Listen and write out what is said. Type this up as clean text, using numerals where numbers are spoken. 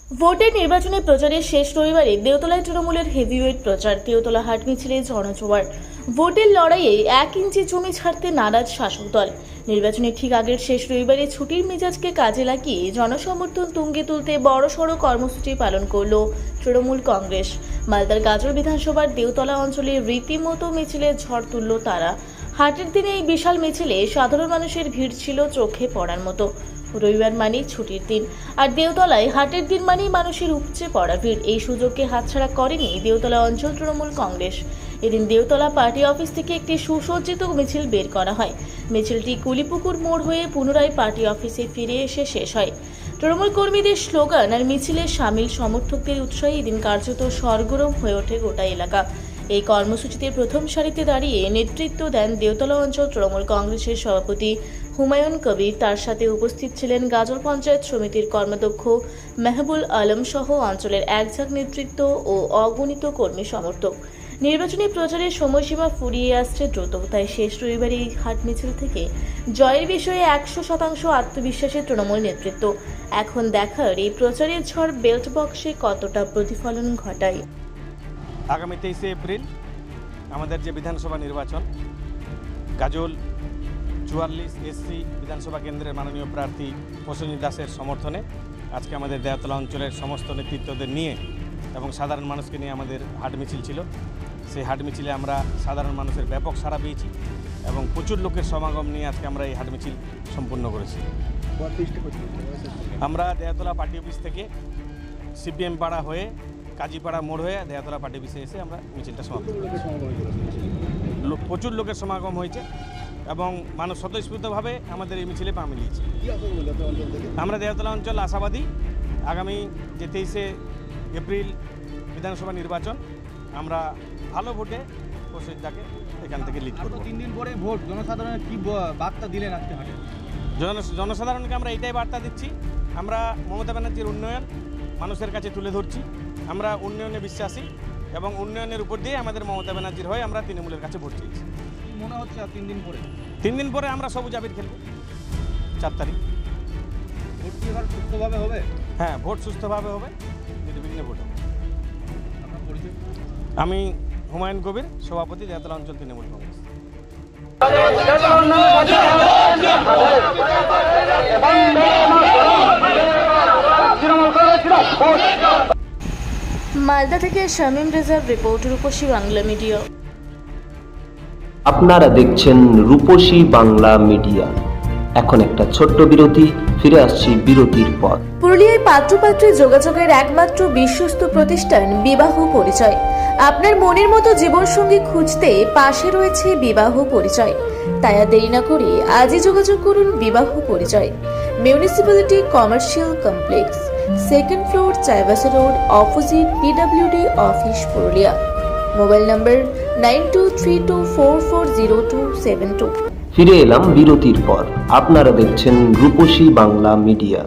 ভোটের নির্বাচনী প্রচারের শেষ রবিবারে দেওতলায় তৃণমূলের হেভিওয়েট প্রচার। দেওতলা হাট মিছিলে জনজোয়ার। ভোটের লড়াইয়ে 1 ইঞ্চি জমি ছাড়তে নারাজ শাসক দল। নির্বাচনের ঠিক আগের শেষ রবিবারে ছুটির মেজাজকে কাজে লাগিয়ে জনসমর্থন তুঙ্গে তুলতে বড়সড় কর্মসূচি পালন করল তৃণমূল কংগ্রেস। মালদার গাজল বিধানসভার দেওতলা অঞ্চলে রীতিমতো মিছিলে ঝড় তুলল তারা। হাটের দিনে এই বিশাল মিছিলে সাধারণ মানুষের ভিড় ছিল চোখে পড়ার মতো। রবিবার মানেই ছুটির দিন, আর দেওতলায় হাটের দিন মানেই মানুষের উপচে পড়া ভিড়। এই সুযোগকে হাতছাড়া করেনি দেওতলা অঞ্চল তৃণমূল কংগ্রেস। এদিন দেওতলা পার্টি অফিস থেকে একটি সুসজ্জিত মিছিল বের করা হয়। মিছিলটি কুলিপুকুর মোড় হয়ে পুনরায় পার্টি অফিসে ফিরে এসে শেষ হয়। তৃণমূল কর্মীদের স্লোগান আর মিছিলে সামিল সমর্থকদের উৎসাহে এদিন কার্যত সরগরম হয়ে ওঠে গোটা এলাকা। এই কর্মসূচিতে প্রথম সারিতে দাঁড়িয়ে নেতৃত্ব দেন দেওতলা অঞ্চল তৃণমূল কংগ্রেসের সভাপতি হুমায়ুন কবির। তার সাথে উপস্থিত ছিলেন গাজল পঞ্চায়েত সমিতির কর্মাধ্যক্ষ মেহবুল আলম সহ অঞ্চলের একঝাঁক নেতৃত্ব ও অগণিত কর্মী সমর্থক। নির্বাচনী প্রচারের সময়সীমা ফুরিয়ে আসছে দ্রুত, তাই শেষ রবিবারে এই হাট মিছিল থেকে জয়ের বিষয়ে 100% আত্মবিশ্বাসী তৃণমূল নেতৃত্ব। এখন দেখার এই প্রচারের ঝড় বেল্ট বক্সে কতটা প্রতিফলন ঘটায়। আগামী 23 এপ্রিল আমাদের যে বিধানসভা নির্বাচন, গাজল 44 এসসি বিধানসভা কেন্দ্রের মাননীয় প্রার্থী প্রসেনজিৎ দাসের সমর্থনে আজকে আমাদের দেওতলা অঞ্চলের সমস্ত নেতৃত্বদের নিয়ে এবং সাধারণ মানুষকে নিয়ে আমাদের হাট মিছিল ছিল। সেই হাট মিছিলে আমরা সাধারণ মানুষের ব্যাপক সাড়া পেয়েছি এবং প্রচুর লোকের সমাগম নিয়ে আজকে আমরা এই হাট মিছিল সম্পূর্ণ করেছি। আমরা দেওতলা পার্টি অফিস থেকে সিপিএম পাড়া হয়ে কাজীপাড়া মোড় হয়ে দেওতলা পার্টি অফিসে এসে আমরা মিছিলটা সমাপ্ত করেছি। প্রচুর লোকের সমাগম হয়েছে এবং মানুষ স্বতঃস্ফূর্তভাবে আমাদের এই মিছিলে পা মিলিয়েছে। আমরা দেওতলা অঞ্চল আশাবাদী আগামী যে 23 এপ্রিল বিধানসভা নির্বাচন আমরা ভালো ভোটে প্রসেনজিৎদাকে এখান থেকে লিড করব। 3 দিন পরে ভোট, জনসাধারণের কি বার্তা দিলেন আজকে হাটে? জনসাধারণকে আমরা এইটাই বার্তা দিচ্ছি, আমরা মমতা ব্যানার্জির উন্নয়ন মানুষের কাছে তুলে ধরছি। আমরা উন্নয়নে বিশ্বাসী এবং উন্নয়নের উপর দিয়ে আমাদের মমতা ব্যানার্জির হয়ে আমরা তৃণমূলের কাছে ভোট চেয়েছি। মনে হচ্ছে 3 দিন পরে আমরা সবুজ আবির খেলব 4 তারিখ। ভোট কি এবার সুস্থভাবে হবে? হ্যাঁ, ভোট সুস্থভাবে হবে, নির্বিঘ্নে ভোট হবে। আপনার পরিচয়? আমি হুমায়ুন কবির, সভাপতি দেওতলা অঞ্চল তৃণমূল কংগ্রেস। মালদা থেকে শামীম রেজার রিপোর্ট, রূপসী বাংলা মিডিয়া। আপনারা দেখছেন রূপসী বাংলা মিডিয়া। এখন একটা ছোট্ট বিরতি, ফিরে আসছি বিরতির পর। পুরুলিয়ায় পাত্রপাত্রী যোগাযোগের একমাত্র বিশ্বস্ত প্রতিষ্ঠান বিবাহ পরিচয়। আপনার মনের মতো জীবনসঙ্গী খুঁজতে পাশে রয়েছে বিবাহ পরিচয়। তাই আর দেরি না করে আজই যোগাযোগ করুন বিবাহ পরিচয়। Municipality commercial complex, 2nd floor, Chaibasa road, opposite PWD office, Purulia. Mobile নম্বর 9232440272। ফিরে এলাম বিরতির পর। আপনারা দেখছেন রূপসী বাংলা মিডিয়া।